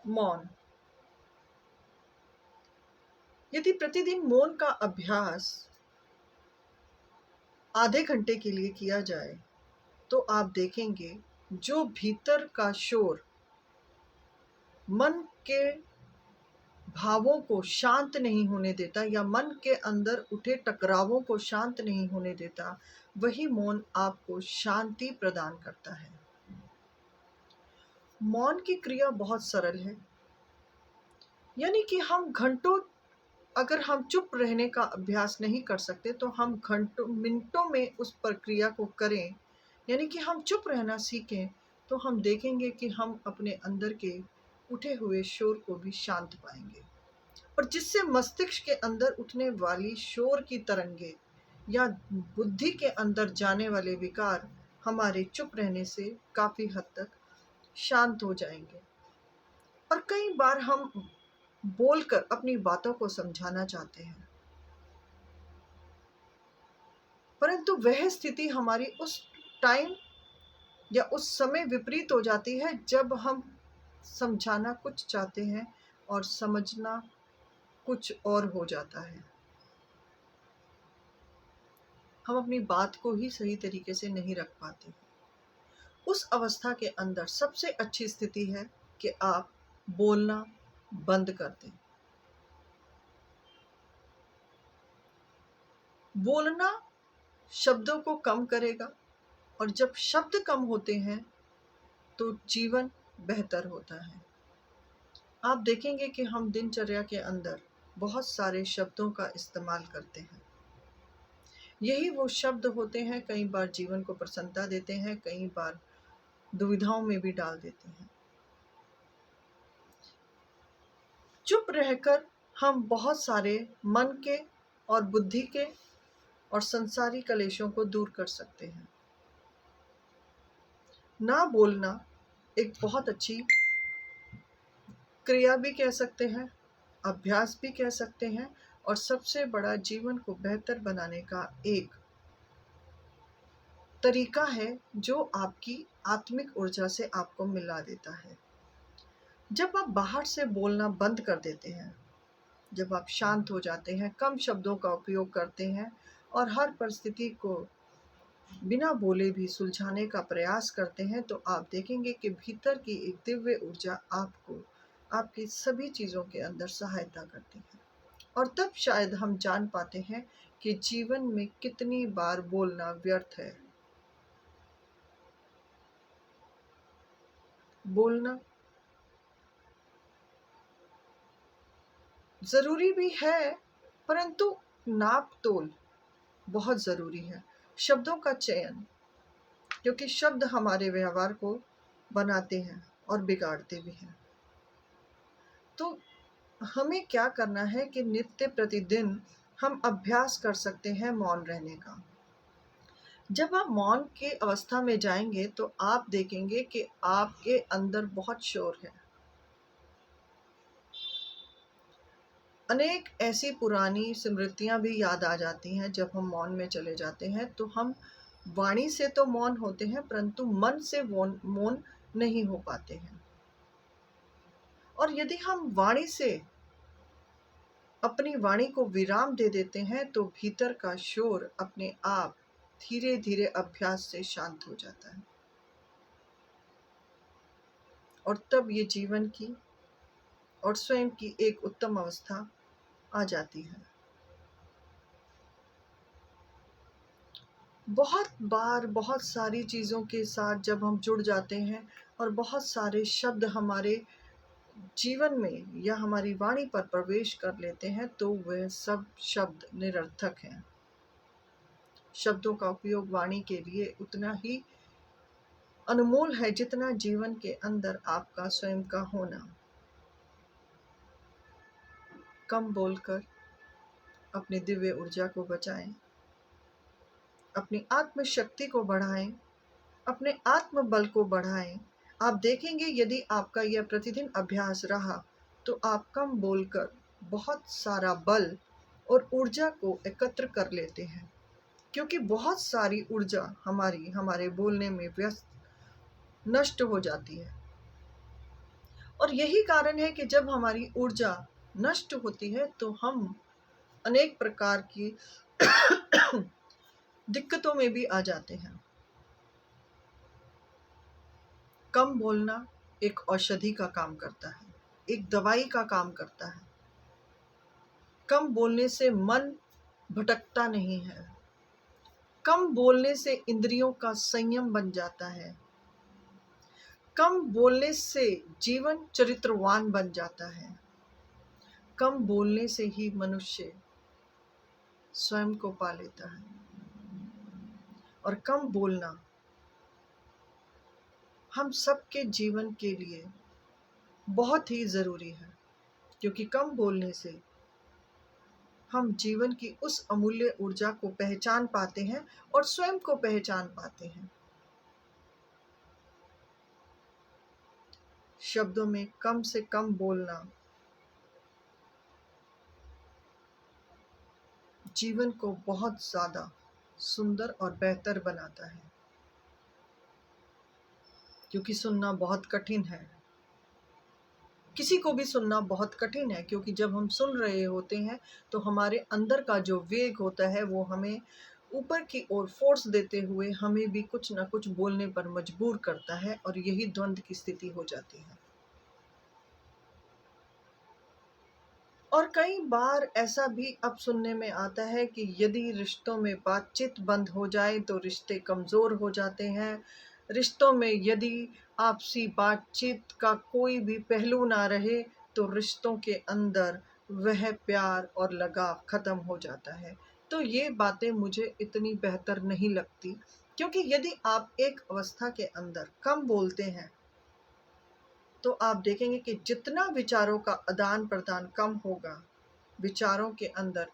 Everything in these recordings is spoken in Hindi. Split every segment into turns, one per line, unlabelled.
मौन। यदि प्रतिदिन मौन का अभ्यास आधे घंटे के लिए किया जाए तो आप देखेंगे जो भीतर का शोर मन के भावों को शांत नहीं होने देता या मन के अंदर उठे टकरावों को शांत नहीं होने देता, वही मौन आपको शांति प्रदान करता है। मौन की क्रिया बहुत सरल है, यानी कि हम घंटों अगर हम चुप रहने का अभ्यास नहीं कर सकते तो हम घंटों मिनटों में उस प्रक्रिया को करें, यानी कि हम चुप रहना सीखें, तो हम देखेंगे कि हम अपने अंदर के उठे हुए शोर को भी शांत पाएंगे और जिससे मस्तिष्क के अंदर उठने वाली शोर की तरंगे या बुद्धि के अंदर जाने वाले विकार हमारे चुप रहने से काफ़ी हद तक शांत हो जाएंगे। और कई बार हम बोलकर अपनी बातों को समझाना चाहते हैं, परंतु वह स्थिति हमारी उस टाइम या उस समय विपरीत हो जाती है जब हम समझाना कुछ चाहते हैं और समझना कुछ और हो जाता है। हम अपनी बात को ही सही तरीके से नहीं रख पाते। उस अवस्था के अंदर सबसे अच्छी स्थिति है कि आप बोलना बंद कर दें। बोलना शब्दों को कम करेगा और जब शब्द कम होते हैं तो जीवन बेहतर होता है। आप देखेंगे कि हम दिनचर्या के अंदर बहुत सारे शब्दों का इस्तेमाल करते हैं। यही वो शब्द होते हैं, कई बार जीवन को प्रसन्नता देते हैं, कई बार दुविधाओं में भी डाल देते हैं। चुप रहकर हम बहुत सारे मन के और बुद्धि के और संसारी कलेशों को दूर कर सकते हैं। ना बोलना एक बहुत अच्छी क्रिया भी कह सकते हैं, अभ्यास भी कह सकते हैं और सबसे बड़ा जीवन को बेहतर बनाने का एक तरीका है जो आपकी आत्मिक ऊर्जा से आपको मिला देता है। जब आप बाहर से बोलना बंद कर देते हैं, जब आप शांत हो जाते हैं, कम शब्दों का उपयोग करते हैं और हर परिस्थिति को बिना बोले भी सुलझाने का प्रयास करते हैं, तो आप देखेंगे कि भीतर की एक दिव्य ऊर्जा आपको आपकी सभी चीज़ों के अंदर सहायता करती है। और तब शायद हम जान पाते हैं कि जीवन में कितनी बार बोलना व्यर्थ है। बोलना ज़रूरी भी है, परंतु नाप तोल बहुत ज़रूरी है। शब्दों का चयन, क्योंकि शब्द हमारे व्यवहार को बनाते हैं और बिगाड़ते भी हैं। तो हमें क्या करना है कि नित्य प्रतिदिन हम अभ्यास कर सकते हैं मौन रहने का। जब आप मौन के अवस्था में जाएंगे तो आप देखेंगे कि आपके अंदर बहुत शोर है। अनेक ऐसी पुरानी स्मृतियां भी याद आ जाती हैं जब हम मौन में चले जाते हैं, तो हम वाणी से तो मौन होते हैं परंतु मन से मौन नहीं हो पाते हैं। और यदि हम वाणी से अपनी वाणी को विराम दे देते हैं तो भीतर का शोर अपने आप धीरे धीरे अभ्यास से शांत हो जाता है और तब ये जीवन की और स्वयं की एक उत्तम अवस्था आ जाती है। बहुत बार बहुत सारी चीज़ों के साथ जब हम जुड़ जाते हैं और बहुत सारे शब्द हमारे जीवन में या हमारी वाणी पर प्रवेश कर लेते हैं तो वह सब शब्द निरर्थक हैं। शब्दों का उपयोग वाणी के लिए उतना ही अनमोल है जितना जीवन के अंदर आपका स्वयं का होना। कम बोलकर अपनी दिव्य ऊर्जा को बचाएं, अपनी आत्म शक्ति को बढ़ाएं, अपने आत्म बल को बढ़ाएं। आप देखेंगे यदि आपका यह प्रतिदिन अभ्यास रहा तो आप कम बोलकर बहुत सारा बल और ऊर्जा को एकत्र कर लेते हैं, क्योंकि बहुत सारी ऊर्जा हमारे बोलने में व्यस्त नष्ट हो जाती है और यही कारण है कि जब हमारी ऊर्जा नष्ट होती है तो हम अनेक प्रकार की दिक्कतों में भी आ जाते हैं। कम बोलना एक औषधि का काम करता है, एक दवाई का काम करता है। कम बोलने से मन भटकता नहीं है। कम बोलने से इंद्रियों का संयम बन जाता है। कम बोलने से जीवन चरित्रवान बन जाता है। कम बोलने से ही मनुष्य स्वयं को पा लेता है। और कम बोलना हम सबके जीवन के लिए बहुत ही ज़रूरी है, क्योंकि कम बोलने से हम जीवन की उस अमूल्य ऊर्जा को पहचान पाते हैं और स्वयं को पहचान पाते हैं। शब्दों में कम से कम बोलना जीवन को बहुत ज़्यादा सुंदर और बेहतर बनाता है, क्योंकि सुनना बहुत कठिन है। किसी को भी सुनना बहुत कठिन है, क्योंकि जब हम सुन रहे होते हैं तो हमारे अंदर का जो वेग होता है वो हमें ऊपर की ओर फोर्स देते हुए हमें भी कुछ ना कुछ बोलने पर मजबूर करता है, और यही द्वंद्व की स्थिति हो जाती है। और कई बार ऐसा भी अब सुनने में आता है कि यदि रिश्तों में बातचीत बंद हो जाए तो रिश्ते कमज़ोर हो जाते हैं। रिश्तों में यदि आपसी बातचीत का कोई भी पहलू ना रहे तो रिश्तों के अंदर वह प्यार और लगाव ख़त्म हो जाता है। तो ये बातें मुझे इतनी बेहतर नहीं लगती, क्योंकि यदि आप एक अवस्था के अंदर कम बोलते हैं तो आप देखेंगे कि जितना विचारों का आदान प्रदान कम होगा, विचारों के अंदर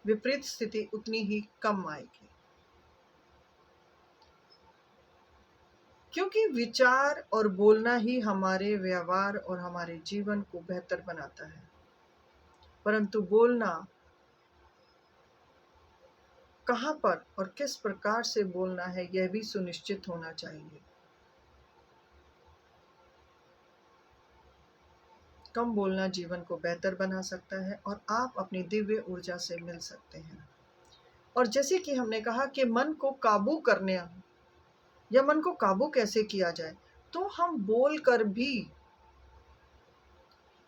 विपरीत स्थिति उतनी ही कम आएगी। क्योंकि विचार और बोलना ही हमारे व्यवहार और हमारे जीवन को बेहतर बनाता है। परंतु बोलना कहाँ पर और किस प्रकार से बोलना है, यह भी सुनिश्चित होना चाहिए। कम बोलना जीवन को बेहतर बना सकता है और आप अपनी दिव्य ऊर्जा से मिल सकते हैं। और जैसे कि हमने कहा कि मन को काबू करने या मन को काबू कैसे किया जाए, तो हम बोल कर भी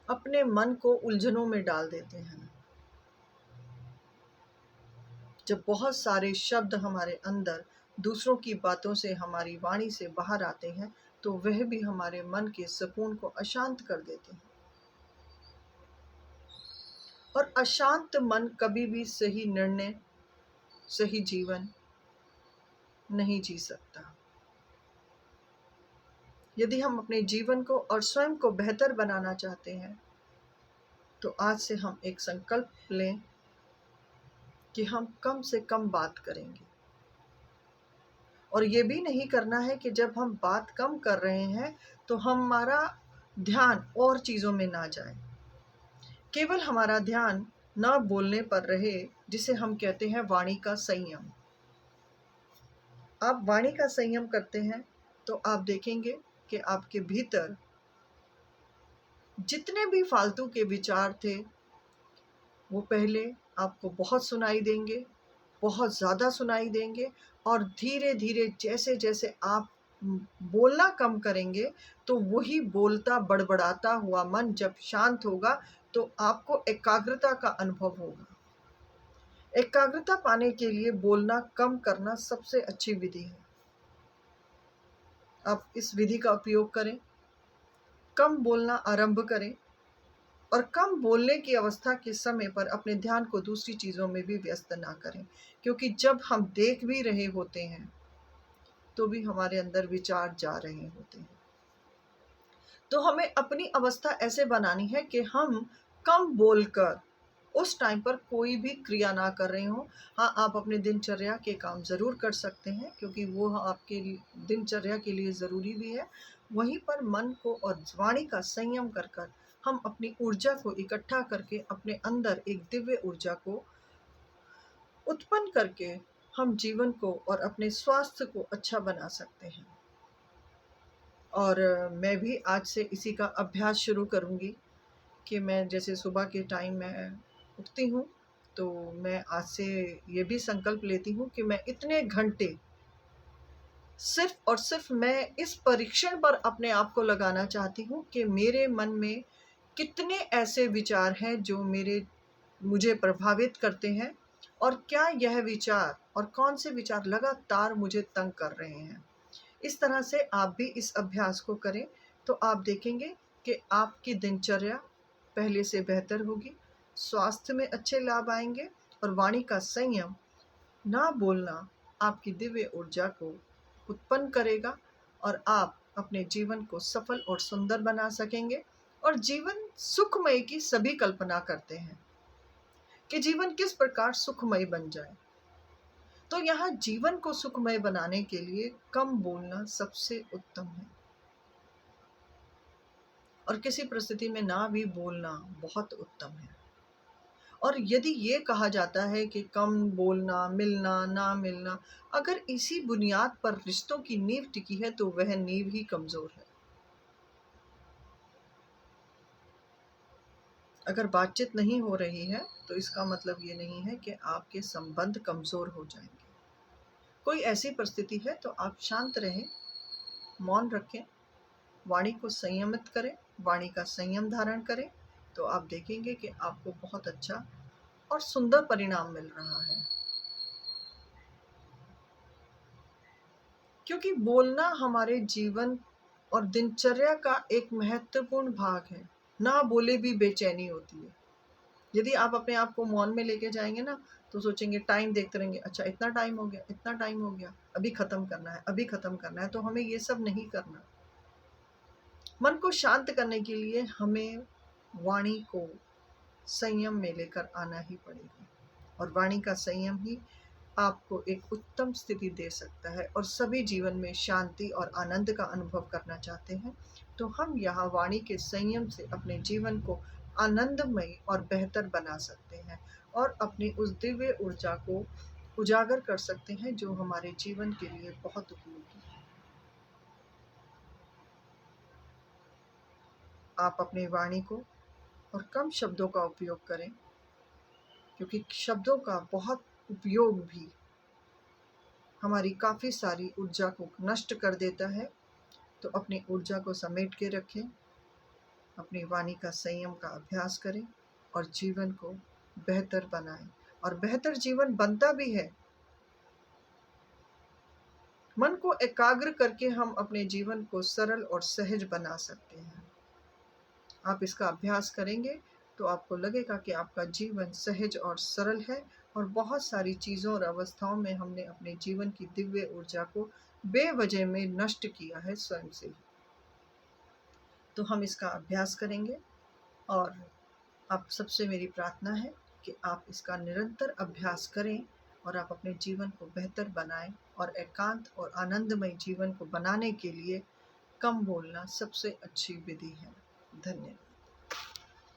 अपने मन को उलझनों में डाल देते हैं। जब बहुत सारे शब्द हमारे अंदर दूसरों की बातों से, हमारी वाणी से बाहर आते हैं, तो वह भी हमारे मन के सुकून को अशांत कर देते हैं। और अशांत मन कभी भी सही निर्णय, सही जीवन नहीं जी सकता। यदि हम अपने जीवन को और स्वयं को बेहतर बनाना चाहते हैं तो आज से हम एक संकल्प लें कि हम कम से कम बात करेंगे। और ये भी नहीं करना है कि जब हम बात कम कर रहे हैं तो हमारा ध्यान और चीज़ों में ना जाए। केवल हमारा ध्यान ना बोलने पर रहे, जिसे हम कहते हैं वाणी का संयम। आप वाणी का संयम करते हैं तो आप देखेंगे कि आपके भीतर जितने भी फालतू के विचार थे वो पहले आपको बहुत सुनाई देंगे, बहुत ज़्यादा सुनाई देंगे, और धीरे धीरे जैसे जैसे आप बोलना कम करेंगे तो वही बोलता बड़बड़ाता हुआ मन जब शांत होगा तो आपको एकाग्रता का अनुभव होगा। एकाग्रता पाने के लिए बोलना कम करना सबसे अच्छी विधि है। आप इस विधि का उपयोग करें, कम बोलना आरंभ करें, और कम बोलने की अवस्था के समय पर अपने ध्यान को दूसरी चीज़ों में भी व्यस्त ना करें, क्योंकि जब हम देख भी रहे होते हैं तो भी हमारे अंदर विचार जा रहे होते हैं। तो हमें अपनी अवस्था ऐसे बनानी है कि हम कम बोलकर उस टाइम पर कोई भी क्रिया ना कर रहे हो। हाँ, आप अपने दिनचर्या के काम ज़रूर कर सकते हैं, क्योंकि वो आपके दिनचर्या के लिए ज़रूरी भी है। वहीं पर मन को और वाणी का संयम कर कर हम अपनी ऊर्जा को इकट्ठा करके अपने अंदर एक दिव्य ऊर्जा को उत्पन्न करके हम जीवन को और अपने स्वास्थ्य को अच्छा बना सकते हैं। और मैं भी आज से इसी का अभ्यास शुरू करूँगी कि मैं जैसे सुबह के टाइम मैं उठती हूँ, तो मैं आज से ये भी संकल्प लेती हूँ कि मैं इतने घंटे सिर्फ़ और सिर्फ़ मैं इस परीक्षण पर अपने आप को लगाना चाहती हूँ कि मेरे मन में कितने ऐसे विचार हैं जो मुझे प्रभावित करते हैं, और क्या यह विचार और कौन से विचार लगातार मुझे तंग कर रहे हैं। इस तरह से आप भी इस अभ्यास को करें, तो आप देखेंगे कि आपकी दिनचर्या पहले से बेहतर होगी, स्वास्थ्य में अच्छे लाभ आएँगे, और वाणी का संयम, ना बोलना, आपकी दिव्य ऊर्जा को उत्पन्न करेगा, और आप अपने जीवन को सफल और सुंदर बना सकेंगे। और जीवन सुखमय की सभी कल्पना करते हैं कि जीवन किस प्रकार सुखमय बन जाए। तो यहाँ जीवन को सुखमय बनाने के लिए कम बोलना सबसे उत्तम है, और किसी परिस्थिति में ना भी बोलना बहुत उत्तम है। और यदि ये कहा जाता है कि कम बोलना, मिलना, ना मिलना, अगर इसी बुनियाद पर रिश्तों की नींव टिकी है तो वह नींव ही कमज़ोर है। अगर बातचीत नहीं हो रही है तो इसका मतलब ये नहीं है कि आपके संबंध कमज़ोर हो जाएंगे। कोई ऐसी परिस्थिति है तो आप शांत रहें, मौन रखें, वाणी को संयमित करें, वाणी का संयम धारण करें, तो आप देखेंगे कि आपको बहुत अच्छा और सुंदर परिणाम मिल रहा है। क्योंकि बोलना हमारे जीवन और दिनचर्या का एक महत्वपूर्ण भाग है। ना बोले भी बेचैनी होती है। यदि आप अपने आप को मौन में लेके जाएंगे ना, तो सोचेंगे, टाइम देखते रहेंगे, अच्छा इतना टाइम हो गया, इतना टाइम हो गया, अभी ख़त्म करना है, अभी ख़त्म करना है। तो हमें ये सब नहीं करना। मन को शांत करने के लिए हमें वाणी को संयम में लेकर आना ही पड़ेगा, और वाणी का संयम ही आपको एक उत्तम स्थिति दे सकता है। और सभी जीवन में शांति और आनंद का अनुभव करना चाहते हैं, तो हम यहाँ वाणी के संयम से अपने जीवन को आनंदमय और बेहतर बना सकते हैं, और अपनी उस दिव्य ऊर्जा को उजागर कर सकते हैं जो हमारे जीवन के लिए बहुत उपयोगी है। आप अपनी वाणी को और कम शब्दों का उपयोग करें, क्योंकि शब्दों का बहुत उपयोग भी हमारी काफ़ी सारी ऊर्जा को नष्ट कर देता है। तो अपनी ऊर्जा को समेट के रखें, अपनी वाणी का संयम का अभ्यास करें, और जीवन को बेहतर बनाएं। और बेहतर जीवन बनता भी है। मन को एकाग्र करके हम अपने जीवन को सरल और सहज बना सकते हैं। आप इसका अभ्यास करेंगे तो आपको लगेगा कि आपका जीवन सहज और सरल है, और बहुत सारी चीज़ों और अवस्थाओं में हमने अपने जीवन की दिव्य ऊर्जा को बेवजह में नष्ट किया है स्वयं से ही। तो हम इसका अभ्यास करेंगे, और आप सबसे मेरी प्रार्थना है कि आप इसका निरंतर अभ्यास करें, और आप अपने जीवन को बेहतर बनाएं, और एकांत और आनंदमय जीवन को बनाने के लिए कम बोलना सबसे अच्छी विधि है। धन्यवाद।